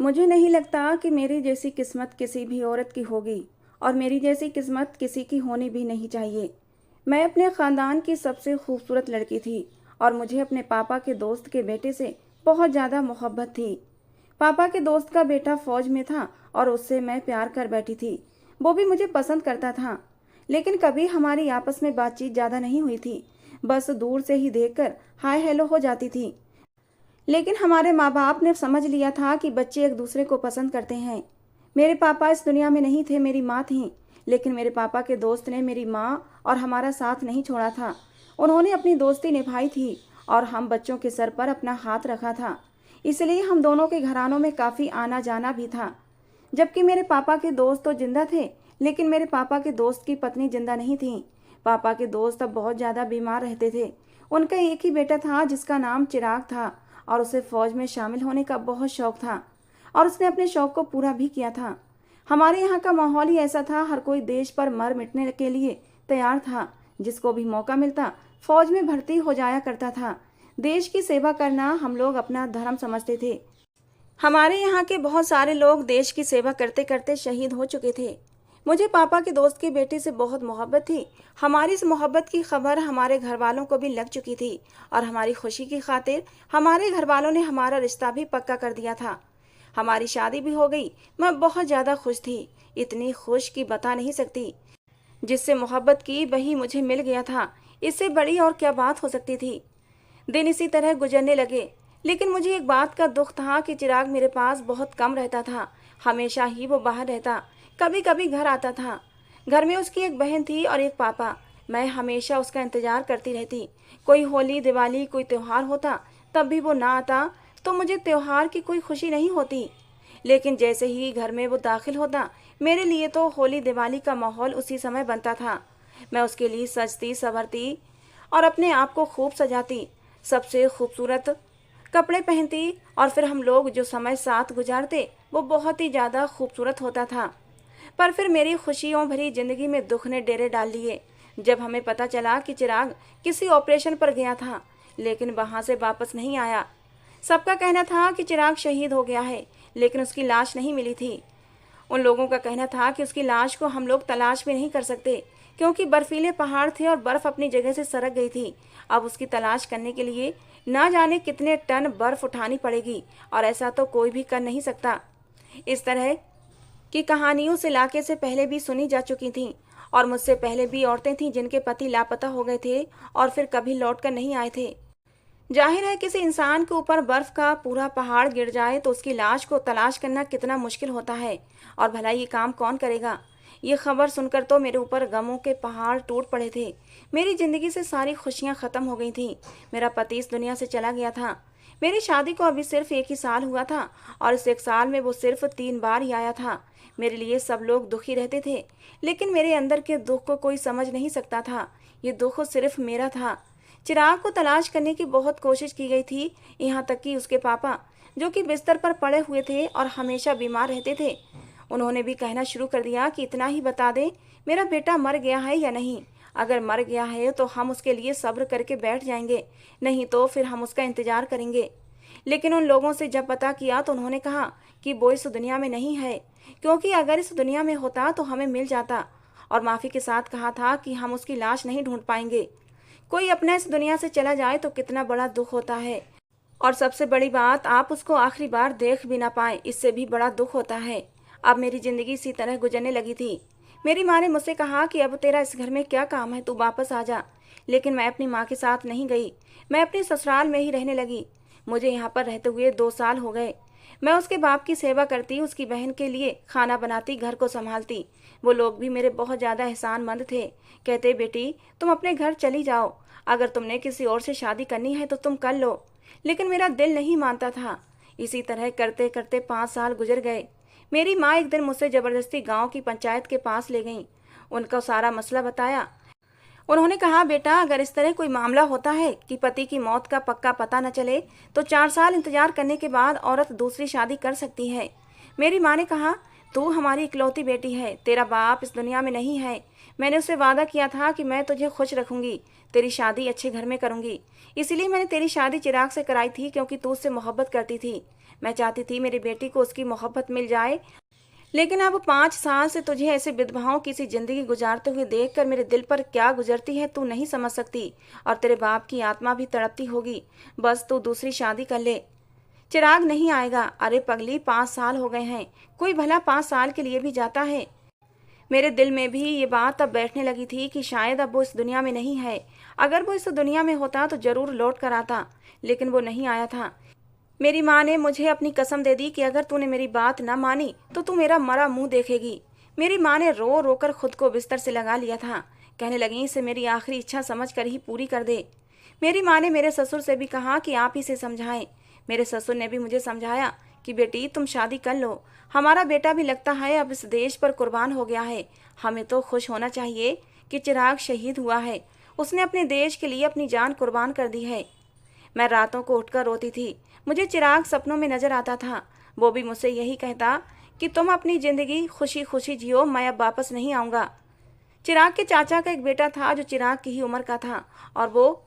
मुझे नहीं लगता कि मेरी जैसी किस्मत किसी भी औरत की होगी और मेरी जैसी किस्मत किसी की होनी भी नहीं चाहिए। मैं अपने ख़ानदान की सबसे खूबसूरत लड़की थी और मुझे अपने पापा के दोस्त के बेटे से बहुत ज़्यादा मोहब्बत थी। पापा के दोस्त का बेटा फौज में था और उससे मैं प्यार कर बैठी थी। वो भी मुझे पसंद करता था, लेकिन कभी हमारी आपस में बातचीत ज़्यादा नहीं हुई थी। बस दूर से ही देखकर हाय हेलो हो जाती थी। लेकिन हमारे माँ बाप ने समझ लिया था कि बच्चे एक दूसरे को पसंद करते हैं। मेरे पापा इस दुनिया में नहीं थे, मेरी माँ थी। लेकिन मेरे पापा के दोस्त ने मेरी माँ और हमारा साथ नहीं छोड़ा था। उन्होंने अपनी दोस्ती निभाई थी और हम बच्चों के सर पर अपना हाथ रखा था। इसलिए हम दोनों के घरानों में काफ़ी आना जाना भी था। जबकि मेरे पापा के दोस्त तो जिंदा थे, लेकिन मेरे पापा के दोस्त की पत्नी जिंदा नहीं थी। पापा के दोस्त अब बहुत ज़्यादा बीमार रहते थे। उनका एक ही बेटा था जिसका नाम चिराग था और उसे फौज में शामिल होने का बहुत शौक था और उसने अपने शौक को पूरा भी किया था। हमारे यहाँ का माहौल ही ऐसा था, हर कोई देश पर मर मिटने के लिए तैयार था। जिसको भी मौका मिलता फौज में भर्ती हो जाया करता था। देश की सेवा करना हम लोग अपना धर्म समझते थे। हमारे यहाँ के बहुत सारे लोग देश की सेवा करते करते शहीद हो चुके थे। मुझे पापा के दोस्त की बेटी से बहुत मोहब्बत थी। हमारी इस मोहब्बत की खबर हमारे घर वालों को भी लग चुकी थी और हमारी खुशी की खातिर हमारे घर वालों ने हमारा रिश्ता भी पक्का कर दिया था। हमारी शादी भी हो गई। मैं बहुत ज़्यादा खुश थी, इतनी खुश कि बता नहीं सकती। जिससे मोहब्बत की वही मुझे मिल गया था, इससे बड़ी और क्या बात हो सकती थी। दिन इसी तरह गुजरने लगे, लेकिन मुझे एक बात का दुख था कि चिराग मेरे पास बहुत कम रहता था। हमेशा ही वो बाहर रहता, कभी कभी घर आता था। घर में उसकी एक बहन थी और एक पापा। मैं हमेशा उसका इंतजार करती रहती। कोई होली दिवाली कोई त्यौहार होता तब भी वो ना आता, तो मुझे त्यौहार की कोई खुशी नहीं होती। लेकिन जैसे ही घर में वो दाखिल होता, मेरे लिए तो होली दिवाली का माहौल उसी समय बनता था। मैं उसके लिए सजती संवरती और अपने आप को खूब सजाती, सबसे खूबसूरत कपड़े पहनती और फिर हम लोग जो समय साथ गुजारते वो बहुत ही ज़्यादा खूबसूरत होता था। पर फिर मेरी खुशियों भरी जिंदगी में दुख ने डेरे डाल लिए जब हमें पता चला कि चिराग किसी ऑपरेशन पर गया था, लेकिन वहाँ से वापस नहीं आया। सबका कहना था कि चिराग शहीद हो गया है, लेकिन उसकी लाश नहीं मिली थी। उन लोगों का कहना था कि उसकी लाश को हम लोग तलाश भी नहीं कर सकते, क्योंकि बर्फीले पहाड़ थे और बर्फ अपनी जगह से सरक गई थी। अब उसकी तलाश करने के लिए ना जाने कितने टन बर्फ उठानी पड़ेगी और ऐसा तो कोई भी कर नहीं सकता। इस तरह की कहानियों से इलाके से पहले भी सुनी जा चुकी थीं और मुझसे पहले भी औरतें थीं जिनके पति लापता हो गए थे और फिर कभी लौट कर नहीं आए थे। जाहिर है किसी इंसान के ऊपर बर्फ का पूरा पहाड़ गिर जाए तो उसकी लाश को तलाश करना कितना मुश्किल होता है, और भला ये काम कौन करेगा। ये खबर सुनकर तो मेरे ऊपर गमों के पहाड़ टूट पड़े थे। मेरी जिंदगी से सारी खुशियां खत्म हो गई थीं। मेरा पति इस दुनिया से चला गया था। मेरी शादी को अभी सिर्फ एक ही साल हुआ था और इस एक साल में वो सिर्फ 3 बार ही आया था। मेरे लिए सब लोग दुखी रहते थे, लेकिन मेरे अंदर के दुख को कोई समझ नहीं सकता था। ये दुख सिर्फ मेरा था। चिराग को तलाश करने की बहुत कोशिश की गई थी, यहाँ तक कि उसके पापा, जो कि बिस्तर पर पड़े हुए थे और हमेशा बीमार रहते थे, उन्होंने भी कहना शुरू कर दिया कि इतना ही बता दें मेरा बेटा मर गया है या नहीं। अगर मर गया है तो हम उसके लिए सब्र करके बैठ जाएंगे, नहीं तो फिर हम उसका इंतजार करेंगे। लेकिन उन लोगों से जब पता किया तो उन्होंने कहा कि वो इस दुनिया में नहीं है, क्योंकि अगर इस दुनिया में होता तो हमें मिल जाता, और माफ़ी के साथ कहा था कि हम उसकी लाश नहीं ढूंढ पाएंगे। कोई अपना इस दुनिया से चला जाए तो कितना बड़ा दुख होता है, और सबसे बड़ी बात आप उसको आखिरी बार देख भी ना पाए, इससे भी बड़ा दुख होता है। अब मेरी ज़िंदगी इसी तरह गुजरने लगी थी। मेरी माँ ने मुझसे कहा कि अब तेरा इस घर में क्या काम है, तू वापस आ जा। लेकिन मैं अपनी माँ के साथ नहीं गई, मैं अपने ससुराल में ही रहने लगी। मुझे यहाँ पर रहते हुए 2 साल हो गए। मैं उसके बाप की सेवा करती, उसकी बहन के लिए खाना बनाती, घर को संभालती। वो लोग भी मेरे बहुत ज़्यादा एहसानमंद थे। कहते बेटी तुम अपने घर चली जाओ, अगर तुमने किसी और से शादी करनी है तो तुम कर लो। लेकिन मेरा दिल नहीं मानता था। इसी तरह करते करते 5 साल गुजर गए। मेरी माँ एक दिन मुझसे ज़बरदस्ती गांव की पंचायत के पास ले गईं। उनका सारा मसला बताया। उन्होंने कहा बेटा अगर इस तरह कोई मामला होता है कि पति की मौत का पक्का पता न चले तो 4 साल इंतजार करने के बाद औरत दूसरी शादी कर सकती है। मेरी माँ ने कहा तू हमारी इकलौती बेटी है, तेरा बाप इस दुनिया में नहीं है। मैंने उससे वादा किया था कि मैं तुझे खुश रखूंगी, तेरी शादी अच्छे घर में करूंगी। इसीलिए मैंने तेरी शादी चिराग से कराई थी, क्योंकि तू उससे मोहब्बत करती थी। मैं चाहती थी मेरी बेटी को उसकी मोहब्बत मिल जाए। लेकिन अब 5 साल से तुझे ऐसे विधवाओं की सी जिंदगी गुजारते हुए देखकर मेरे दिल पर क्या गुजरती है तू नहीं समझ सकती। और तेरे बाप की आत्मा भी तड़पती होगी। बस तू दूसरी शादी कर ले। चिराग नहीं आएगा। अरे पगली, 5 साल हो गए हैं, कोई भला 5 साल के लिए भी जाता है। मेरे दिल में भी ये बात अब बैठने लगी थी कि शायद अब वो इस दुनिया में नहीं है। अगर वो इस दुनिया में होता तो जरूर लौट कर आता, लेकिन वो नहीं आया था। मेरी माँ ने मुझे अपनी कसम दे दी कि अगर तूने मेरी बात न मानी तो तू मेरा मरा मुंह देखेगी। मेरी माँ ने रो रो कर खुद को बिस्तर से लगा लिया था। कहने लगी, इसे मेरी आखिरी इच्छा समझ कर ही पूरी कर दे। मेरी माँ ने मेरे ससुर से भी कहा कि आप ही से समझाएं। मेरे ससुर ने भी मुझे समझाया कि बेटी तुम शादी कर लो, हमारा बेटा भी लगता है अब इस देश पर कुर्बान हो गया है। हमें तो खुश होना चाहिए कि चिराग शहीद हुआ है, उसने अपने देश के लिए अपनी जान कुर्बान कर दी है। मैं रातों को उठकर रोती थी। मुझे चिराग सपनों में नजर आता था। वो भी मुझसे यही कहता कि तुम अपनी जिंदगी खुशी खुशी जियो, मैं अब वापस नहीं आऊँगा। चिराग के चाचा का एक बेटा था जो चिराग की ही उम्र का था, और वो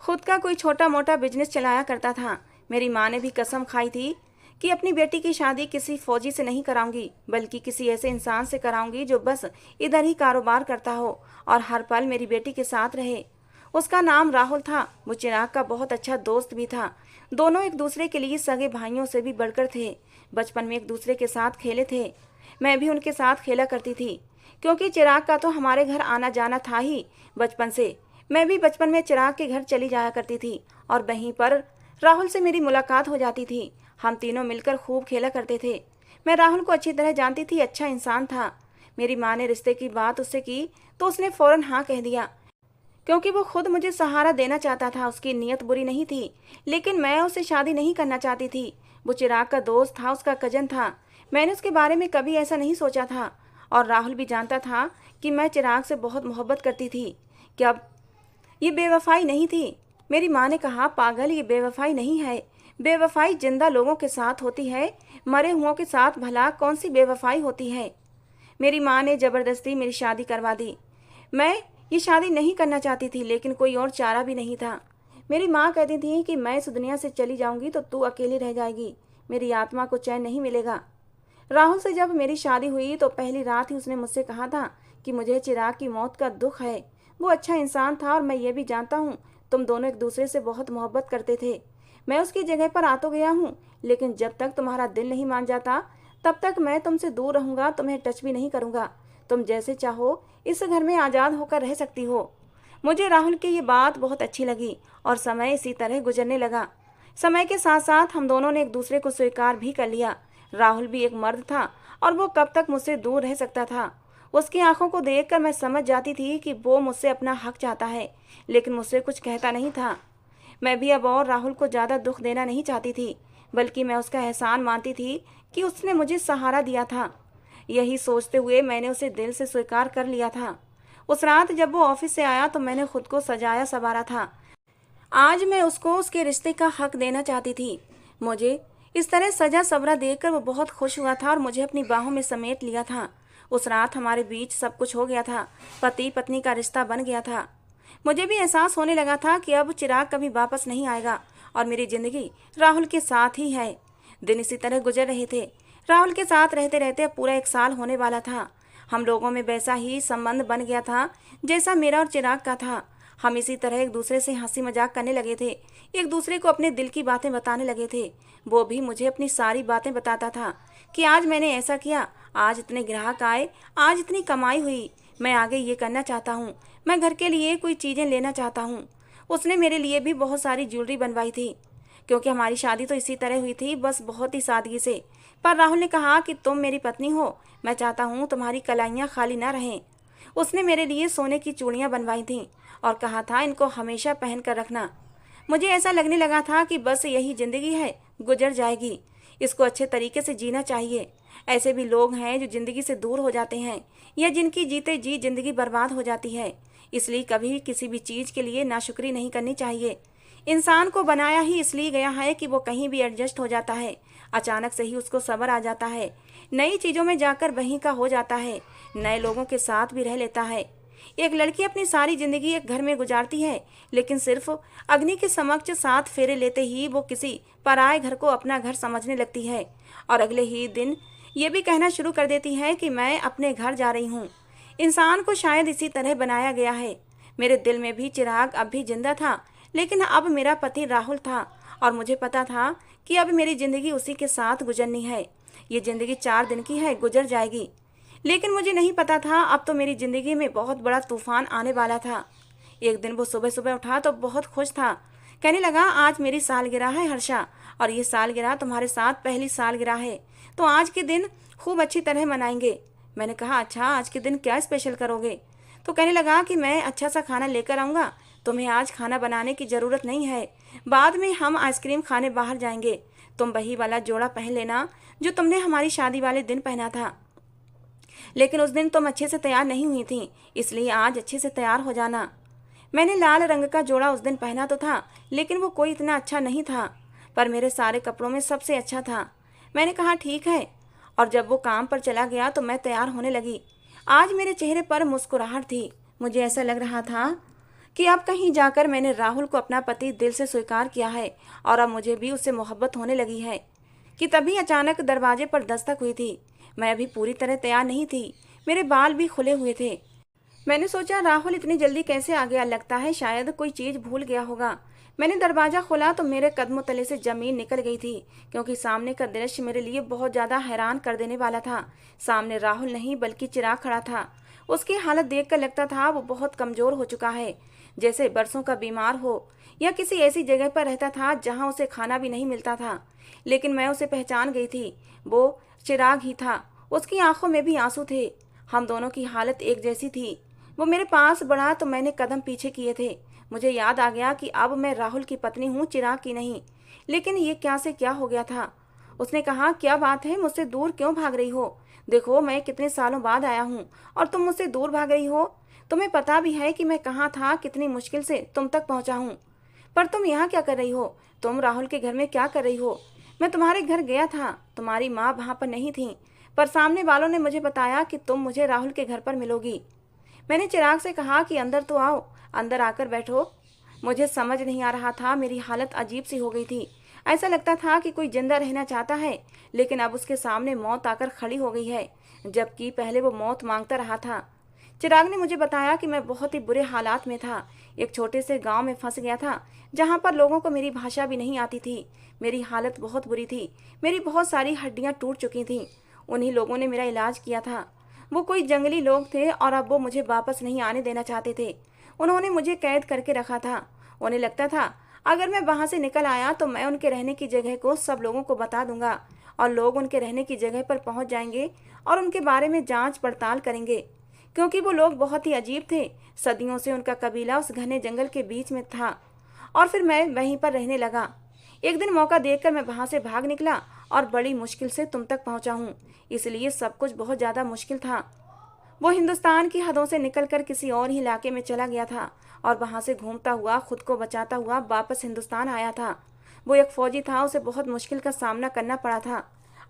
खुद का कोई छोटा मोटा बिजनेस चलाया करता था। मेरी माँ ने भी कसम खाई थी कि अपनी बेटी की शादी किसी फौजी से नहीं कराऊंगी, बल्कि किसी ऐसे इंसान से कराऊंगी जो बस इधर ही कारोबार करता हो और हर पल मेरी बेटी के साथ रहे। उसका नाम राहुल था। वो चिराग का बहुत अच्छा दोस्त भी था। दोनों एक दूसरे के लिए सगे भाइयों से भी बढ़कर थे। बचपन में एक दूसरे के साथ खेले थे। मैं भी उनके साथ खेला करती थी, क्योंकि चिराग का तो हमारे घर आना जाना था ही बचपन से। मैं भी बचपन में चिराग के घर चली जाया करती थी और वहीं पर राहुल से मेरी मुलाकात हो जाती थी। हम तीनों मिलकर खूब खेला करते थे। मैं राहुल को अच्छी तरह जानती थी, अच्छा इंसान था। मेरी माँ ने रिश्ते की बात उससे की तो उसने फौरन हाँ कह दिया, क्योंकि वो खुद मुझे सहारा देना चाहता था। उसकी नीयत बुरी नहीं थी, लेकिन मैं उससे शादी नहीं करना चाहती थी। वो चिराग का दोस्त था, उसका कजन था। मैंने उसके बारे में कभी ऐसा नहीं सोचा था। और राहुल भी जानता था कि मैं चिराग से बहुत मोहब्बत करती थी। क्या ये बेवफाई नहीं थी? मेरी माँ ने कहा, पागल, ये बेवफाई नहीं है। बेवफाई जिंदा लोगों के साथ होती है, मरे हुओं के साथ भला कौन सी बेवफाई होती है। मेरी माँ ने जबरदस्ती मेरी शादी करवा दी। मैं ये शादी नहीं करना चाहती थी, लेकिन कोई और चारा भी नहीं था। मेरी माँ कहती थी कि मैं इस दुनिया से चली जाऊंगी तो तू अकेली रह जाएगी, मेरी आत्मा को चैन नहीं मिलेगा। राहुल से जब मेरी शादी हुई तो पहली रात ही उसने मुझसे कहा था कि मुझे चिराग की मौत का दुख है। वो अच्छा इंसान था और मैं ये भी जानता हूँ तुम दोनों एक दूसरे से बहुत मोहब्बत करते थे। मैं उसकी जगह पर आ तो गया हूँ, लेकिन जब तक तुम्हारा दिल नहीं मान जाता तब तक मैं तुमसे दूर रहूंगा, तुम्हें टच भी नहीं करूंगा। तुम जैसे चाहो इस घर में आज़ाद होकर रह सकती हो। मुझे राहुल की ये बात बहुत अच्छी लगी और समय इसी तरह गुजरने लगा। समय के साथ साथ हम दोनों ने एक दूसरे को स्वीकार भी कर लिया। राहुल भी एक मर्द था और वो कब तक मुझसे दूर रह सकता था। उसकी आंखों को देखकर मैं समझ जाती थी कि वो मुझसे अपना हक चाहता है, लेकिन मुझसे कुछ कहता नहीं था। मैं भी अब और राहुल को ज़्यादा दुख देना नहीं चाहती थी, बल्कि मैं उसका एहसान मानती थी कि उसने मुझे सहारा दिया था। यही सोचते हुए मैंने उसे दिल से स्वीकार कर लिया था। उस रात जब वो ऑफिस से आया तो मैंने खुद को सजाया संवारा था। आज मैं उसको उसके रिश्ते का हक देना चाहती थी। मुझे इस तरह सजा सवरा देखकर वो बहुत खुश हुआ था और मुझे अपनी बाहों में समेट लिया था। उस रात हमारे बीच सब कुछ हो गया था। पति पत्नी का रिश्ता बन गया था। मुझे भी एहसास होने लगा था कि अब चिराग कभी वापस नहीं आएगा और मेरी जिंदगी राहुल के साथ ही है। दिन इसी तरह गुजर रहे थे। राहुल के साथ रहते रहते अब पूरा 1 साल होने वाला था। हम लोगों में वैसा ही संबंध बन गया था जैसा मेरा और चिराग का था। हम इसी तरह एक दूसरे से हंसी मजाक करने लगे थे, एक दूसरे को अपने दिल की बातें बताने लगे थे। वो भी मुझे अपनी सारी बातें बताता था कि आज मैंने ऐसा किया, आज इतने ग्राहक आए, आज इतनी कमाई हुई, मैं आगे ये करना चाहता हूँ, मैं घर के लिए कोई चीज़ें लेना चाहता हूँ। उसने मेरे लिए भी बहुत सारी ज्वेलरी बनवाई थी, क्योंकि हमारी शादी तो इसी तरह हुई थी, बस बहुत ही सादगी से। पर राहुल ने कहा कि तुम मेरी पत्नी हो, मैं चाहता हूँ तुम्हारी कलाइयाँ खाली ना रहें। उसने मेरे लिए सोने की चूड़ियाँ बनवाई थीं और कहा था इनको हमेशा पहन कर रखना। मुझे ऐसा लगने लगा था कि बस यही ज़िंदगी है, गुजर जाएगी, इसको अच्छे तरीके से जीना चाहिए। ऐसे भी लोग हैं जो ज़िंदगी से दूर हो जाते हैं या जिनकी जीते जी ज़िंदगी बर्बाद हो जाती है। इसलिए कभी किसी भी चीज़ के लिए नाशुक्री नहीं करनी चाहिए। इंसान को बनाया ही इसलिए गया है कि वो कहीं भी एडजस्ट हो जाता है, अचानक से ही उसको सब्र आ जाता है, नई चीज़ों में जाकर वहीं का हो जाता है, नए लोगों के साथ भी रह लेता है। एक लड़की अपनी सारी जिंदगी एक घर में गुजारती है, लेकिन सिर्फ अग्नि के समक्ष 7 फेरे लेते ही वो किसी पराये घर को अपना घर समझने लगती है और अगले ही दिन ये भी कहना शुरू कर देती है कि मैं अपने घर जा रही हूँ। इंसान को शायद इसी तरह बनाया गया है। मेरे दिल में भी चिराग अब भी जिंदा था, लेकिन अब मेरा पति राहुल था और मुझे पता था कि अब मेरी जिंदगी उसी के साथ गुजरनी है। ये जिंदगी 4 दिन की है, गुजर जाएगी। लेकिन मुझे नहीं पता था अब तो मेरी जिंदगी में बहुत बड़ा तूफान आने वाला था। एक दिन वो सुबह सुबह उठा तो बहुत खुश था। कहने लगा, आज मेरी सालगिरह है हर्षा, और ये सालगिरह तुम्हारे साथ पहली सालगिरह है, तो आज के दिन खूब अच्छी तरह मनाएंगे। मैंने कहा, अच्छा आज के दिन क्या स्पेशल करोगे? तो कहने लगा कि मैं अच्छा सा खाना लेकर आऊँगा, तुम्हें आज खाना बनाने की ज़रूरत नहीं है, बाद में हम आइसक्रीम खाने बाहर जाएंगे। तुम वही वाला जोड़ा पहन लेना जो तुमने हमारी शादी वाले दिन पहना था, लेकिन उस दिन तुम अच्छे से तैयार नहीं हुई थी, इसलिए आज अच्छे से तैयार हो जाना। मैंने लाल रंग का जोड़ा उस दिन पहना तो था, लेकिन वो कोई इतना अच्छा नहीं था, पर मेरे सारे कपड़ों में सबसे अच्छा था। मैंने कहा ठीक है, और जब वो काम पर चला गया तो मैं तैयार होने लगी। आज मेरे चेहरे पर मुस्कुराहट थी। मुझे ऐसा लग रहा था कि अब कहीं जाकर मैंने राहुल को अपना पति दिल से स्वीकार किया है और अब मुझे भी उससे मोहब्बत होने लगी है। कि तभी अचानक दरवाजे पर दस्तक हुई थी। मैं अभी पूरी तरह तैयार नहीं थी, मेरे बाल भी खुले हुए थे। मैंने सोचा राहुल इतनी जल्दी कैसे आ गया, लगता है शायद कोई चीज़ भूल गया होगा। मैंने दरवाज़ा खोला तो मेरे कदमों तले से ज़मीन निकल गई थी, क्योंकि सामने का दृश्य मेरे लिए बहुत ज़्यादा हैरान कर देने वाला था। सामने राहुल नहीं बल्कि चिराग खड़ा था। उसकी हालत देखकर लगता था वो बहुत कमज़ोर हो चुका है, जैसे बरसों का बीमार हो या किसी ऐसी जगह पर रहता था जहाँ उसे खाना भी नहीं मिलता था। लेकिन मैं उसे पहचान गई थी, वो चिराग ही था। उसकी आंखों में भी आंसू थे। हम दोनों की हालत एक जैसी थी। वो मेरे पास बढ़ा तो मैंने कदम पीछे किए थे। मुझे याद आ गया कि अब मैं राहुल की पत्नी हूँ, चिराग की नहीं। लेकिन ये क्या से क्या हो गया था। उसने कहा, क्या बात है, मुझसे दूर क्यों भाग रही हो? देखो मैं कितने सालों बाद आया हूँ और तुम मुझसे दूर भाग रही हो। तुम्हें पता भी है कि मैं कहाँ था, कितनी मुश्किल से तुम तक पहुँचा हूँ, पर तुम यहाँ क्या कर रही हो? तुम राहुल के घर में क्या कर रही हो? मैं तुम्हारे घर गया था, तुम्हारी माँ वहाँ पर नहीं थी, पर सामने वालों ने मुझे बताया कि तुम मुझे राहुल के घर पर मिलोगी। मैंने चिराग से कहा कि अंदर तो आओ, अंदर आकर बैठो। मुझे समझ नहीं आ रहा था, मेरी हालत अजीब सी हो गई थी। ऐसा लगता था कि कोई जिंदा रहना चाहता है, लेकिन अब उसके सामने मौत आकर खड़ी हो गई है, जबकि पहले वो मौत मांगता रहा था। चिराग ने मुझे बताया कि मैं बहुत ही बुरे हालात में था। एक छोटे से गांव में फंस गया था, जहां पर लोगों को मेरी भाषा भी नहीं आती थी। मेरी हालत बहुत बुरी थी, मेरी बहुत सारी हड्डियां टूट चुकी थीं। उन्हीं लोगों ने मेरा इलाज किया था। वो कोई जंगली लोग थे और अब वो मुझे वापस नहीं आने देना चाहते थे। उन्होंने मुझे कैद करके रखा था। उन्हें लगता था अगर मैं वहां से निकल आया तो मैं उनके रहने की जगह को सब लोगों को बता दूंगा और लोग उनके रहने की जगह पर पहुंच जाएंगे और उनके बारे में जांच पड़ताल करेंगे, क्योंकि वो लोग बहुत ही अजीब थे। सदियों से उनका कबीला उस घने जंगल के बीच में था और फिर मैं वहीं पर रहने लगा। एक दिन मौका देखकर मैं वहां से भाग निकला और बड़ी मुश्किल से तुम तक पहुंचा हूँ, इसलिए सब कुछ बहुत ज़्यादा मुश्किल था। वो हिंदुस्तान की हदों से निकलकर किसी और ही इलाके में चला गया था और वहां से घूमता हुआ खुद को बचाता हुआ वापस हिंदुस्तान आया था। वो एक फौजी था, उसे बहुत मुश्किल का सामना करना पड़ा था।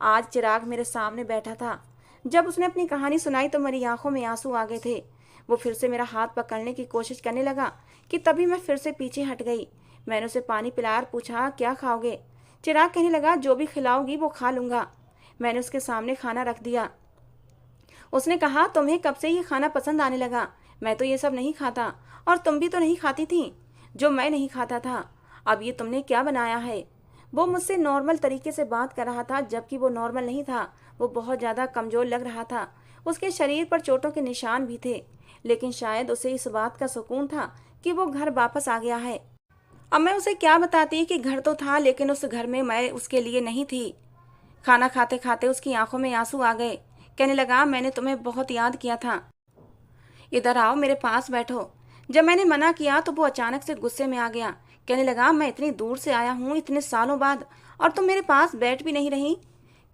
आज चिराग मेरे सामने बैठा था। जब उसने अपनी कहानी सुनाई तो मेरी आंखों में आंसू आ गए थे। वो फिर से मेरा हाथ पकड़ने की कोशिश करने लगा कि तभी मैं फिर से पीछे हट गई। मैंने उसे पानी पिलाकर पूछा, क्या खाओगे? चिराग कहने लगा, जो भी खिलाओगी वो खा लूँगा। मैंने उसके सामने खाना रख दिया। उसने कहा, तुम्हें कब से ये खाना पसंद आने लगा? मैं तो ये सब नहीं खाता और तुम भी तो नहीं खाती थी जो मैं नहीं खाता था। अब ये तुमने क्या बनाया है? वो मुझसे नॉर्मल तरीके से बात कर रहा था, जबकि वो नॉर्मल नहीं था। वो बहुत ज़्यादा कमज़ोर लग रहा था। उसके शरीर पर चोटों के निशान भी थे, लेकिन शायद उसे इस बात का सुकून था कि वो घर वापस आ गया है। अब मैं उसे क्या बताती कि घर तो था, लेकिन उस घर में मैं उसके लिए नहीं थी। खाना खाते खाते उसकी आंखों में आंसू आ गए। कहने लगा, मैंने तुम्हें बहुत याद किया था, इधर आओ, मेरे पास बैठो। जब मैंने मना किया तो वो अचानक से गुस्से में आ गया। कहने लगा, मैं इतनी दूर से आया हूँ इतने सालों बाद और तुम मेरे पास बैठ भी नहीं रही।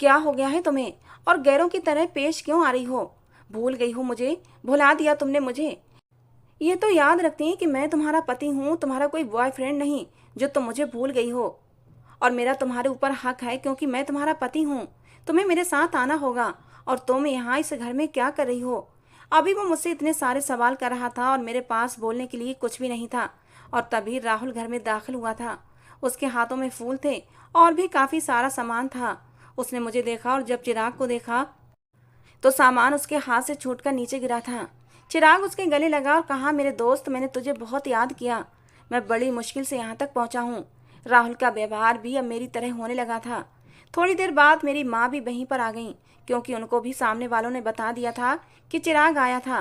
क्या हो गया है तुम्हें और गैरों की तरह पेश क्यों आ रही हो? भूल गई हो मुझे? भुला दिया तुमने मुझे? ये तो याद रखती हैं कि मैं तुम्हारा पति हूँ, तुम्हारा कोई बॉयफ्रेंड नहीं जो तुम मुझे भूल गई हो। और मेरा तुम्हारे ऊपर हक है क्योंकि मैं तुम्हारा पति हूँ। तुम्हें मेरे साथ आना होगा। और तुम यहाँ इस घर में क्या कर रही हो? अभी वो मुझसे इतने सारे सवाल कर रहा था और मेरे पास बोलने के लिए कुछ भी नहीं था। और तभी राहुल घर में दाखिल हुआ था। उसके हाथों में फूल थे और भी काफी सारा सामान था। उसने मुझे देखा और जब चिराग को देखा तो सामान उसके हाथ से छूटकर नीचे गिरा था। चिराग उसके गले लगा और कहा, मेरे दोस्त, मैंने तुझे बहुत याद किया। मैं बड़ी मुश्किल से यहाँ तक पहुँचा हूँ। राहुल का व्यवहार भी अब मेरी तरह होने लगा था। थोड़ी देर बाद मेरी माँ भी वहीं पर आ गई, क्योंकि उनको भी सामने वालों ने बता दिया था कि चिराग आया था।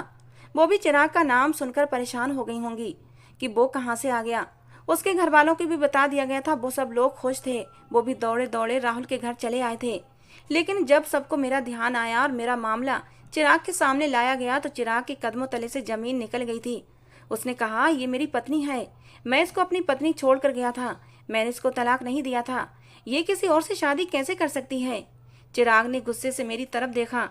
वो भी चिराग का नाम सुनकर परेशान हो गई होंगी कि वो कहाँ से आ गया। उसके घर वालों को भी बता दिया गया था। वो सब लोग खुश थे। वो भी दौड़े दौड़े राहुल के घर चले आए थे। लेकिन जब सबको मेरा ध्यान आया और मेरा मामला चिराग के सामने लाया गया तो चिराग के कदमों तले से जमीन निकल गई थी। उसने कहा, ये मेरी पत्नी है। मैं इसको अपनी पत्नी छोड़कर गया था। मैंने इसको तलाक नहीं दिया था। ये किसी और से शादी कैसे कर सकती है? चिराग ने गुस्से से मेरी तरफ देखा।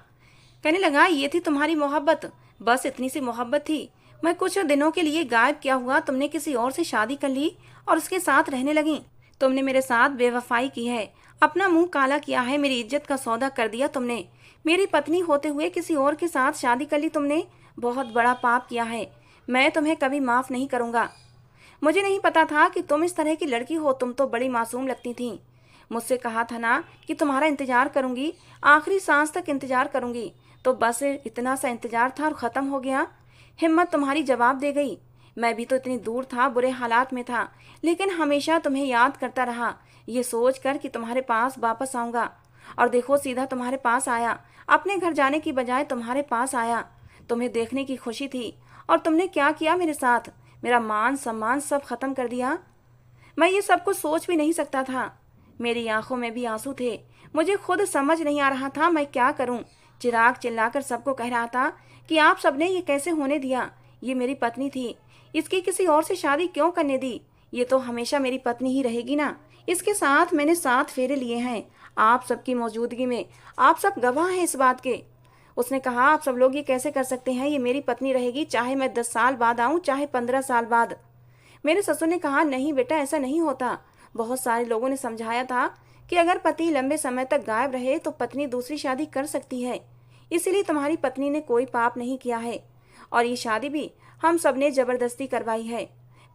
कहने लगा, ये थी तुम्हारी मोहब्बत? बस इतनी सी मोहब्बत थी? मैं कुछ दिनों के लिए गायब किया हुआ, तुमने किसी और से शादी कर ली और उसके साथ रहने लगी। तुमने मेरे साथ बेवफाई की है, अपना मुंह काला किया है, मेरी इज्जत का सौदा कर दिया तुमने। मेरी पत्नी होते हुए किसी और के साथ शादी कर ली तुमने। बहुत बड़ा पाप किया है। मैं तुम्हें कभी माफ नहीं करूंगा। मुझे नहीं पता था कि तुम इस तरह की लड़की हो। तुम तो बड़ी मासूम लगती थी। मुझसे कहा था ना कि तुम्हारा इंतजार करूंगी, आखिरी सांस तक इंतजार करूंगी। तो बस इतना सा इंतजार था और खत्म हो गया। हिम्मत तुम्हारी जवाब दे गई। मैं भी तो इतनी दूर था, बुरे हालात में था, लेकिन हमेशा तुम्हें याद करता रहा, ये सोच कर कि तुम्हारे पास वापस आऊंगा। और देखो, सीधा तुम्हारे पास आया। अपने घर जाने की बजाय तुम्हारे पास आया। तुम्हें देखने की खुशी थी और तुमने क्या किया मेरे साथ? मेरा मान सम्मान सब खत्म कर दिया। मैं ये सब कुछ सोच भी नहीं सकता था। मेरी आंखों में भी आंसू थे। मुझे खुद समझ नहीं आ रहा था मैं क्या करूं। चिराग चिल्लाकर सबको कह रहा था कि आप सबने ये कैसे होने दिया? ये मेरी पत्नी थी, इसकी किसी और से शादी क्यों करने दी? ये तो हमेशा मेरी पत्नी ही रहेगी ना। इसके साथ मैंने 7 फेरे लिए हैं, आप सबकी मौजूदगी में। आप सब गवाह हैं इस बात के। उसने कहा, आप सब लोग ये कैसे कर सकते हैं? ये मेरी पत्नी रहेगी, चाहे मैं 10 साल बाद आऊं, चाहे 15 साल बाद। मेरे ससुर ने कहा, नहीं बेटा, ऐसा नहीं होता। बहुत सारे लोगों ने समझाया था कि अगर पति लंबे समय तक गायब रहे तो पत्नी दूसरी शादी कर सकती है। इसीलिए तुम्हारी पत्नी ने कोई पाप नहीं किया है और ये शादी भी हम सबने जबरदस्ती करवाई है।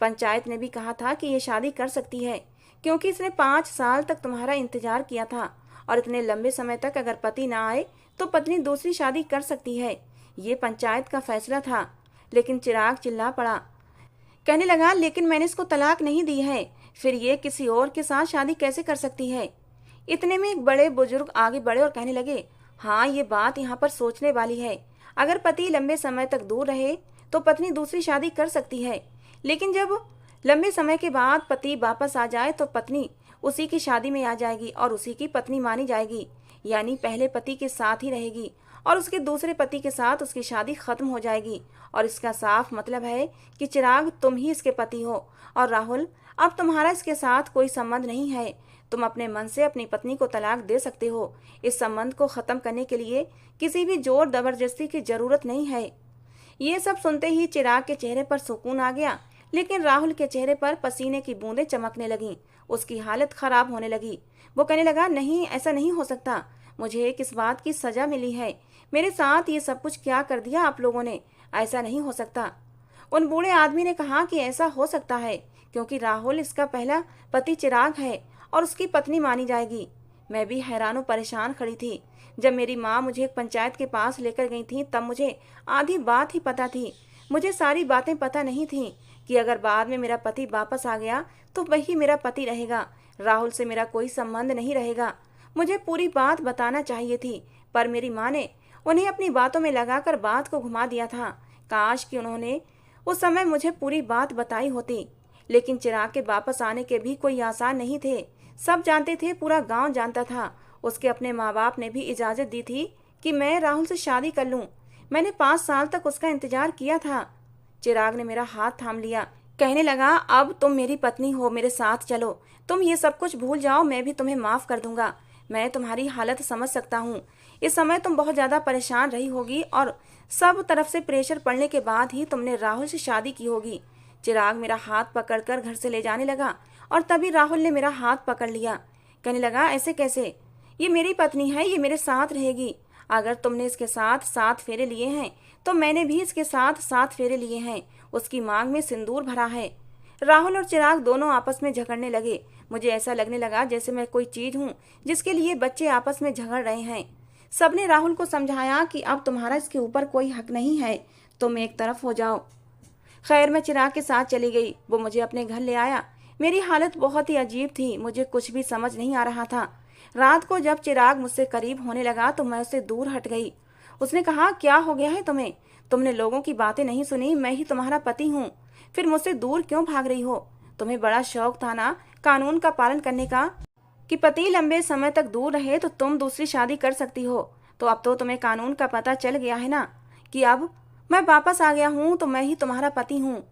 पंचायत ने भी कहा था कि ये शादी कर सकती है, क्योंकि इसने 5 साल तक तुम्हारा इंतजार किया था और इतने लंबे समय तक अगर पति ना आए तो पत्नी दूसरी शादी कर सकती है। ये पंचायत का फैसला था। लेकिन चिराग चिल्ला पड़ा। कहने लगा, लेकिन मैंने इसको तलाक नहीं दी है, फिर ये किसी और के साथ शादी कैसे कर सकती है? इतने में एक बड़े बुजुर्ग आगे बढ़े और कहने लगे, हाँ, ये बात यहाँ पर सोचने वाली है। अगर पति लंबे समय तक दूर रहे तो पत्नी दूसरी शादी कर सकती है, लेकिन जब लंबे समय के बाद पति वापस आ जाए तो पत्नी उसी की शादी में आ जाएगी और उसी की पत्नी मानी जाएगी। यानी पहले पति के साथ ही रहेगी और उसके दूसरे पति के साथ उसकी शादी खत्म हो जाएगी। और इसका साफ मतलब है कि चिराग, तुम ही इसके पति हो और राहुल, अब तुम्हारा इसके साथ कोई संबंध नहीं है। तुम अपने मन से अपनी पत्नी को तलाक दे सकते हो। इस संबंध को खत्म करने के लिए किसी भी जोर जबरदस्ती की जरूरत नहीं है। ये सब सुनते ही चिराग के चेहरे पर सुकून आ गया, लेकिन राहुल के चेहरे पर पसीने की बूंदें चमकने लगीं। उसकी हालत खराब होने लगी। वो कहने लगा, नहीं, ऐसा नहीं हो सकता। मुझे किस बात की सजा मिली है? मेरे साथ ये सब कुछ क्या कर दिया आप लोगों ने? ऐसा नहीं हो सकता। उन बूढ़े आदमी ने कहा कि ऐसा हो सकता है, क्योंकि राहुल इसका पहला पति चिराग है और उसकी पत्नी मानी जाएगी। मैं भी हैरान परेशान खड़ी थी। जब मेरी माँ मुझे एक पंचायत के पास लेकर गई थी तब मुझे आधी बात ही पता थी। मुझे सारी बातें पता नहीं थी कि अगर बाद में मेरा पति वापस आ गया तो वही मेरा पति रहेगा, राहुल से मेरा कोई संबंध नहीं रहेगा। मुझे पूरी बात बताना चाहिए थी, पर मेरी माँ ने उन्हें अपनी बातों में लगाकर बात को घुमा दिया था। काश कि उन्होंने उस समय मुझे पूरी बात बताई होती। लेकिन चिराग के वापस आने के भी कोई आसार नहीं थे। सब जानते थे, पूरा गांव जानता था। उसके अपने माँ बाप ने भी इजाजत दी थी कि मैं राहुल से शादी कर लूं। मैंने 5 साल तक उसका इंतजार किया था। चिराग ने मेरा हाथ थाम लिया। कहने लगा, अब तुम मेरी पत्नी हो, मेरे साथ चलो। तुम ये सब कुछ भूल जाओ, मैं भी तुम्हें माफ कर दूंगा। मैं तुम्हारी हालत समझ सकता हूँ। इस समय तुम बहुत ज्यादा परेशान रही होगी और सब तरफ से प्रेशर पड़ने के बाद ही तुमने राहुल से शादी की होगी। चिराग मेरा हाथ पकड़कर घर से ले जाने लगा और तभी राहुल ने मेरा हाथ पकड़ लिया। कहने लगा, ऐसे कैसे? ये मेरी पत्नी है, ये मेरे साथ रहेगी। अगर तुमने इसके साथ 7 फेरे लिए हैं तो मैंने भी इसके साथ 7 फेरे लिए हैं, उसकी मांग में सिंदूर भरा है। राहुल और चिराग दोनों आपस में झगड़ने लगे। मुझे ऐसा लगने लगा जैसे मैं कोई चीज हूँ जिसके लिए बच्चे आपस में झगड़ रहे हैं। सबने राहुल को समझाया कि अब तुम्हारा इसके ऊपर कोई हक नहीं है, तुम एक तरफ हो जाओ। खैर, मैं चिराग के साथ चली गई। वो मुझे अपने घर ले आया। मेरी हालत बहुत ही अजीब थी, मुझे कुछ भी समझ नहीं आ रहा था। रात को जब चिराग मुझसे करीब होने लगा तो मैं उससे दूर हट गई। उसने कहा, क्या हो गया है तुम्हें? तुमने लोगों की बातें नहीं सुनी? मैं ही तुम्हारा पति हूँ, फिर मुझसे दूर क्यों भाग रही हो? तुम्हें बड़ा शौक था ना कानून का पालन करने का, कि पति लंबे समय तक दूर रहे तो तुम दूसरी शादी कर सकती हो। तो अब तो तुम्हें कानून का पता चल गया है ना, कि अब मैं वापस आ गया हूँ तो मैं ही तुम्हारा पति हूँ।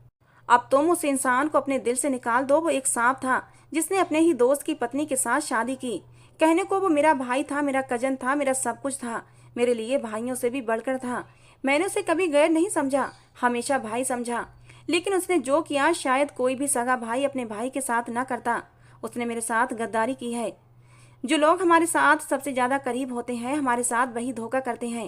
अब तुम उस इंसान को अपने दिल से निकाल दो। वो एक सांप था जिसने अपने ही दोस्त की पत्नी के साथ शादी की। कहने को वो मेरा भाई था, मेरा कजन था, मेरा सब कुछ था, मेरे लिए भाइयों से भी बढ़कर था। मैंने उसे कभी गैर नहीं समझा, हमेशा भाई समझा। लेकिन उसने जो किया शायद कोई भी सगा भाई अपने भाई के साथ न करता। उसने मेरे साथ गद्दारी की है। जो लोग हमारे साथ सबसे ज्यादा करीब होते हैं, हमारे साथ वही धोखा करते हैं।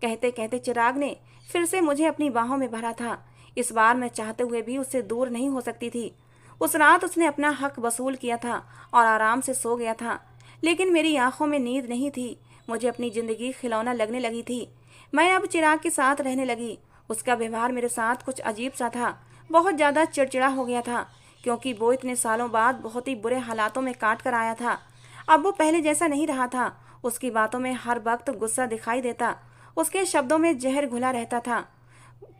कहते कहते चिराग ने फिर से मुझे अपनी बाहों में भरा था। इस बार मैं चाहते हुए भी उससे दूर नहीं हो सकती थी। उस रात उसने अपना हक वसूल किया था और आराम से सो गया था। लेकिन मेरी आंखों में नींद नहीं थी। मुझे अपनी जिंदगी खिलौना लगने लगी थी। मैं अब चिराग के साथ रहने लगी। उसका व्यवहार मेरे साथ कुछ अजीब सा था। बहुत ज्यादा चिड़चिड़ा हो गया था, क्योंकि वो इतने सालों बाद बहुत ही बुरे हालातों में काट कर आया था। अब वो पहले जैसा नहीं रहा था। उसकी बातों में हर वक्त गुस्सा दिखाई देता, उसके शब्दों में जहर घुला रहता था।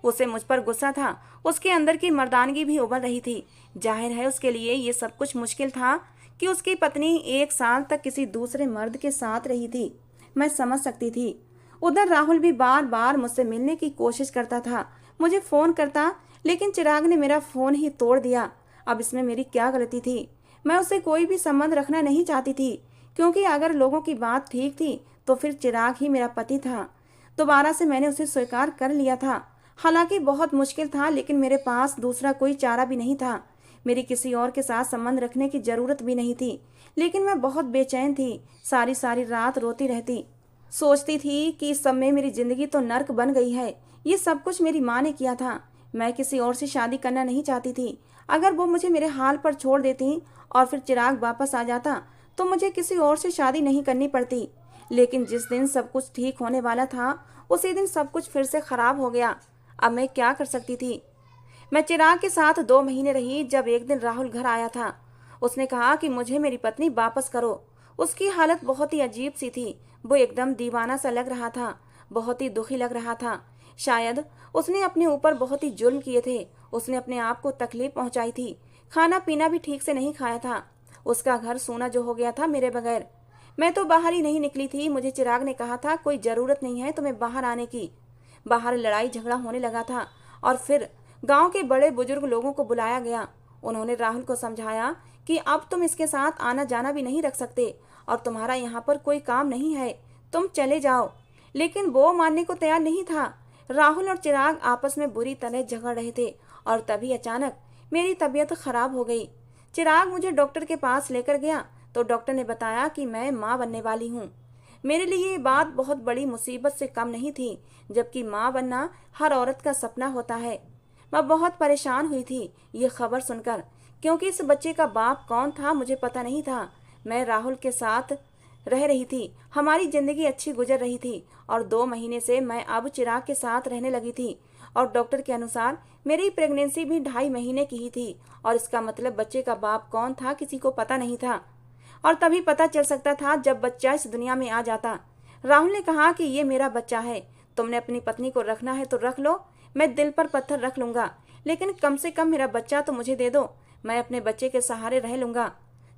उसे मुझ पर गुस्सा था। उसके अंदर की मर्दानगी भी उभर रही थी। जाहिर है उसके लिए ये सब कुछ मुश्किल था कि उसकी पत्नी 1 साल तक किसी दूसरे मर्द के साथ रही थी। मैं समझ सकती थी। उधर राहुल भी बार बार मुझसे मिलने की कोशिश करता था, मुझे फोन करता, लेकिन चिराग ने मेरा फोन ही तोड़ दिया। अब इसमें मेरी क्या गलती थी? मैं उससे कोई भी संबंध रखना नहीं चाहती थी, क्योंकि अगर लोगों की बात ठीक थी तो फिर चिराग ही मेरा पति था। दोबारा से मैंने उसे स्वीकार कर लिया था। हालांकि बहुत मुश्किल था, लेकिन मेरे पास दूसरा कोई चारा भी नहीं था। मेरी किसी और के साथ संबंध रखने की जरूरत भी नहीं थी। लेकिन मैं बहुत बेचैन थी। सारी सारी रात रोती रहती। सोचती थी कि इस सब में मेरी जिंदगी तो नर्क बन गई है। ये सब कुछ मेरी माँ ने किया था। मैं किसी और से शादी करना नहीं चाहती थी। अगर वो मुझे मेरे हाल पर छोड़ देती और फिर चिराग वापस आ जाता तो मुझे किसी और से शादी नहीं करनी पड़ती। लेकिन जिस दिन सब कुछ ठीक होने वाला था उसी दिन सब कुछ फिर से खराब हो गया। अब मैं क्या कर सकती थी? मैं चिराग के साथ 2 महीने रही। जब एक दिन राहुल घर आया था, उसने कहा कि मुझे मेरी पत्नी वापस करो। उसकी हालत बहुत ही अजीब सी थी। वो एकदम दीवाना सा लग रहा था, बहुत ही दुखी लग रहा था। शायद उसने अपने ऊपर बहुत ही जुल्म किए थे। उसने अपने आप को तकलीफ पहुंचाई थी। खाना पीना भी ठीक से नहीं खाया था। उसका घर सूना जो हो गया था मेरे बगैर। मैं तो बाहर ही नहीं निकली थी। मुझे चिराग ने कहा था, कोई जरूरत नहीं है तुम्हें बाहर आने की। बाहर लड़ाई झगड़ा होने लगा था और फिर गांव के बड़े बुजुर्ग लोगों को बुलाया गया। उन्होंने राहुल को समझाया कि अब तुम इसके साथ आना जाना भी नहीं रख सकते और तुम्हारा यहाँ पर कोई काम नहीं है, तुम चले जाओ। लेकिन वो मानने को तैयार नहीं था। राहुल और चिराग आपस में बुरी तरह झगड़ रहे थे और तभी अचानक मेरी तबीयत खराब हो गई। चिराग मुझे डॉक्टर के पास लेकर गया तो डॉक्टर ने बताया कि मैं माँ बनने वाली हूँ। मेरे लिए ये बात बहुत बड़ी मुसीबत से कम नहीं थी, जबकि माँ बनना हर औरत का सपना होता है। मैं बहुत परेशान हुई थी ये खबर सुनकर, क्योंकि इस बच्चे का बाप कौन था मुझे पता नहीं था। मैं राहुल के साथ रह रही थी, हमारी जिंदगी अच्छी गुजर रही थी और 2 महीने से मैं अब चिराग के साथ रहने लगी थी। और डॉक्टर के अनुसार मेरी प्रेगनेंसी भी 2.5 महीने की ही थी और इसका मतलब बच्चे का बाप कौन था किसी को पता नहीं था। और तभी पता चल सकता था जब बच्चा इस दुनिया में आ जाता। राहुल ने कहा कि ये मेरा बच्चा है, तुमने अपनी पत्नी को रखना है तो रख लो, मैं दिल पर पत्थर रख लूंगा, लेकिन कम से कम मेरा बच्चा तो मुझे दे दो, मैं अपने बच्चे के सहारे रह लूंगा।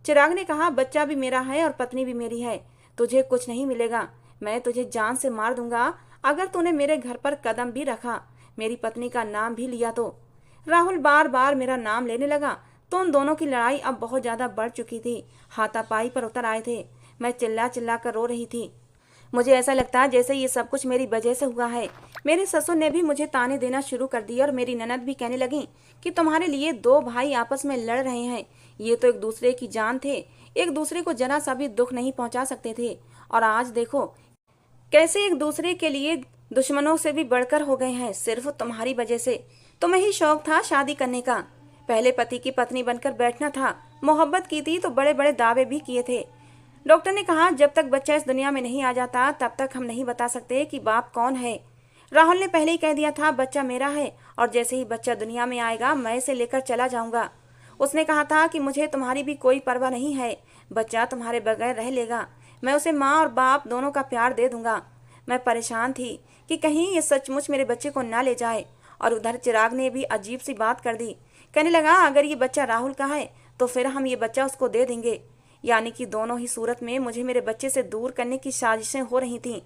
चिराग ने कहा, बच्चा भी मेरा है और पत्नी भी मेरी है, तुझे कुछ नहीं मिलेगा, मैं तुझे जान से मार दूंगा अगर तूने मेरे घर पर कदम भी रखा, मेरी पत्नी का नाम भी लिया तो। राहुल बार बार मेरा नाम लेने लगा तो उन दोनों की लड़ाई अब बहुत ज्यादा बढ़ चुकी थी। हाथापाई पर उतर आए थे। मैं चिल्ला चिल्ला कर रो रही थी। मुझे ऐसा लगता जैसे ये सब कुछ मेरी वजह से हुआ है। मेरे ससुर ने भी मुझे ताने देना शुरू कर दिए और मेरी ननद भी कहने लगी कि तुम्हारे लिए 2 भाई आपस में लड़ रहे हैं, ये तो एक दूसरे की जान थे, एक दूसरे को जरा सा भी दुख नहीं पहुंचा सकते थे, और आज देखो कैसे एक दूसरे के लिए दुश्मनों से भी बढ़कर हो गए हैं सिर्फ तुम्हारी वजह से। तुम्हें ही शौक था शादी करने का, पहले पति की पत्नी बनकर बैठना था, मोहब्बत की थी तो बड़े बड़े दावे भी किए थे। डॉक्टर ने कहा जब तक बच्चा इस दुनिया में नहीं आ जाता तब तक हम नहीं बता सकते कि बाप कौन है। राहुल ने पहले ही कह दिया था बच्चा मेरा है और जैसे ही बच्चा दुनिया में आएगा मैं इसे लेकर चला जाऊंगा। उसने कहा था कि मुझे तुम्हारी भी कोई परवाह नहीं है, बच्चा तुम्हारे बगैर रह लेगा, मैं उसे माँ और बाप दोनों का प्यार दे दूंगा। मैं परेशान थी कि कहीं ये सचमुच मेरे बच्चे को ना ले जाए। और उधर चिराग ने भी अजीब सी बात कर दी, कहने लगा अगर ये बच्चा राहुल का है तो फिर हम ये बच्चा उसको दे देंगे। यानी कि दोनों ही सूरत में मुझे मेरे बच्चे से दूर करने की साजिशें हो रही थीं।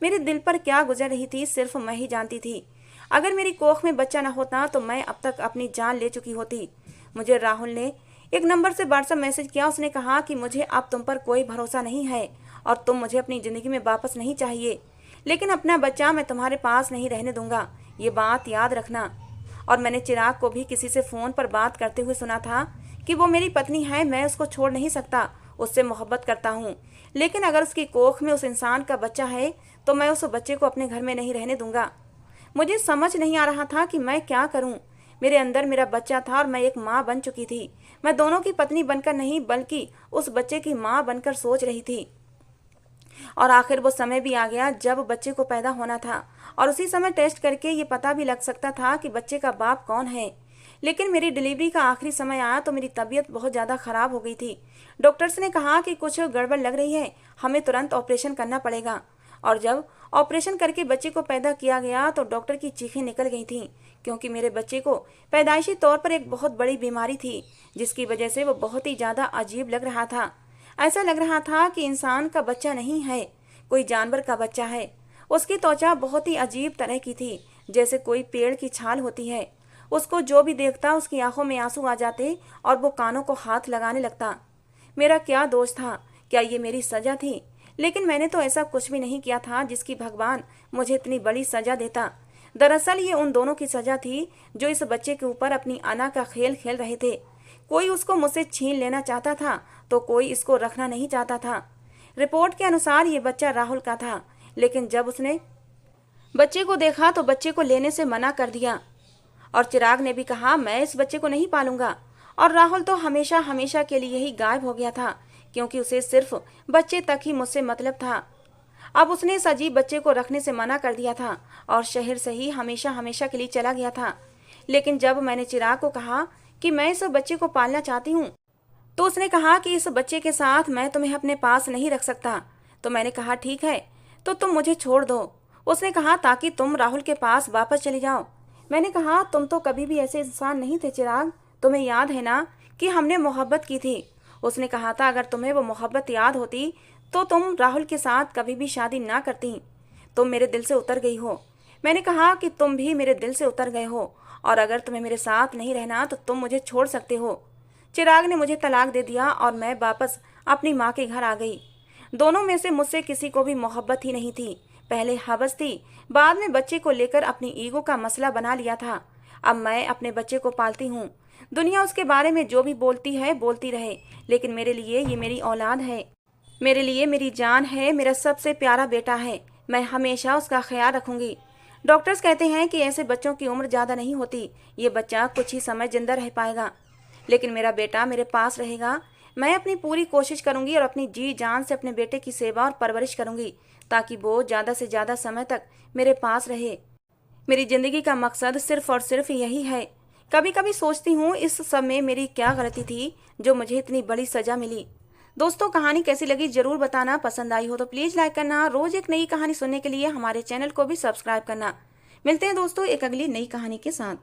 मेरे दिल पर क्या गुजर रही थी सिर्फ मैं ही जानती थी। अगर मेरी कोख में बच्चा न होता तो मैं अब तक अपनी जान ले चुकी होती। मुझे राहुल ने एक नंबर से व्हाट्सएप मैसेज किया। उसने कहा कि मुझे अब तुम पर कोई भरोसा नहीं है और तुम मुझे अपनी ज़िंदगी में वापस नहीं चाहिए, लेकिन अपना बच्चा मैं तुम्हारे पास नहीं रहने दूंगा, ये बात याद रखना। और मैंने चिराग को भी किसी से फ़ोन पर बात करते हुए सुना था कि वो मेरी पत्नी है, मैं उसको छोड़ नहीं सकता, उससे मोहब्बत करता हूँ, लेकिन अगर उसकी कोख में उस इंसान का बच्चा है तो मैं उस बच्चे को अपने घर में नहीं रहने दूंगा। मुझे समझ नहीं आ रहा था कि मैं क्या करूं। मेरे अंदर मेरा बच्चा था और मैं एक माँ बन चुकी थी। मैं दोनों की पत्नी बनकर नहीं बल्कि उस बच्चे की माँ बनकर सोच रही थी। और आखिर वो समय भी आ गया जब बच्चे को पैदा होना था और उसी समय टेस्ट करके ये पता भी लग सकता था कि बच्चे का बाप कौन है। लेकिन मेरी डिलीवरी का आखिरी समय आया तो मेरी तबीयत बहुत ज़्यादा ख़राब हो गई थी। डॉक्टर्स ने कहा कि कुछ गड़बड़ लग रही है, हमें तुरंत ऑपरेशन करना पड़ेगा। और जब ऑपरेशन करके बच्चे को पैदा किया गया तो डॉक्टर की चीखें निकल गई थीं, क्योंकि मेरे बच्चे को पैदाइशी तौर पर एक बहुत बड़ी बीमारी थी जिसकी वजह से वो बहुत ही ज़्यादा अजीब लग रहा था। ऐसा लग रहा था कि इंसान का बच्चा नहीं है, कोई जानवर का बच्चा है। उसकी त्वचा बहुत ही अजीब तरह की थी, जैसे कोई पेड़ की छाल होती है। उसको जो भी देखता उसकी आंखों में आंसू आ जाते और वो कानों को हाथ लगाने लगता। मेरा क्या दोष था? क्या ये मेरी सजा थी? लेकिन मैंने तो ऐसा कुछ भी नहीं किया था जिसकी भगवान मुझे इतनी बड़ी सजा देता। दरअसल ये उन दोनों की सजा थी जो इस बच्चे के ऊपर अपनी अना का खेल खेल रहे थे। कोई उसको मुझसे छीन लेना चाहता था तो कोई इसको रखना नहीं चाहता था। रिपोर्ट के अनुसार ये बच्चा राहुल का था, लेकिन जब उसने बच्चे को देखा तो बच्चे को लेने से मना कर दिया। और चिराग ने भी कहा मैं इस बच्चे को नहीं पालूंगा। और राहुल तो हमेशा हमेशा के लिए ही गायब हो गया था, क्योंकि उसे सिर्फ बच्चे तक ही मुझसे मतलब था। अब उसने इस अजीब बच्चे को रखने से मना कर दिया था और शहर से ही हमेशा हमेशा के लिए चला गया था। लेकिन जब मैंने चिराग को कहा कि मैं इस बच्चे को पालना चाहती हूँ तो उसने कहा कि इस बच्चे के साथ मैं तुम्हें अपने पास नहीं रख सकता। तो मैंने कहा ठीक है, तो तुम मुझे छोड़ दो। उसने कहा ताकि तुम राहुल के पास वापस चली जाओ। मैंने कहा तुम तो कभी भी ऐसे इंसान नहीं थे चिराग, तुम्हें याद है ना कि हमने मोहब्बत की थी। उसने कहा था अगर तुम्हें वो मोहब्बत याद होती तो तुम राहुल के साथ कभी भी शादी ना करती। तुम मेरे दिल से उतर गई हो। मैंने कहा कि तुम भी मेरे दिल से उतर गए हो और अगर तुम्हें मेरे साथ नहीं रहना तो तुम मुझे छोड़ सकते हो। चिराग ने मुझे तलाक दे दिया और मैं वापस अपनी माँ के घर आ गई। दोनों में से मुझसे किसी को भी मोहब्बत ही नहीं थी। पहले हवस थी, बाद में बच्चे को लेकर अपनी ईगो का मसला बना लिया था। अब मैं अपने बच्चे को पालती हूँ। दुनिया उसके बारे में जो भी बोलती है बोलती रहे, लेकिन मेरे लिए ये मेरी औलाद है, मेरे लिए मेरी जान है, मेरा सबसे प्यारा बेटा है। मैं हमेशा उसका ख्याल रखूंगी। डॉक्टर्स कहते हैं कि ऐसे बच्चों की उम्र ज़्यादा नहीं होती, ये बच्चा कुछ ही समय जिंदा रह पाएगा, लेकिन मेरा बेटा मेरे पास रहेगा। मैं अपनी पूरी कोशिश करूंगी और अपनी जी जान से अपने बेटे की सेवा और परवरिश करूंगी ताकि वो ज़्यादा से ज़्यादा समय तक मेरे पास रहे। मेरी ज़िंदगी का मकसद सिर्फ और सिर्फ यही है। कभी कभी सोचती हूँ इस सब में मेरी क्या गलती थी जो मुझे इतनी बड़ी सज़ा मिली। दोस्तों कहानी कैसी लगी ज़रूर बताना। पसंद आई हो तो प्लीज़ लाइक करना। रोज़ एक नई कहानी सुनने के लिए हमारे चैनल को भी सब्सक्राइब करना। मिलते हैं दोस्तों एक अगली नई कहानी के साथ।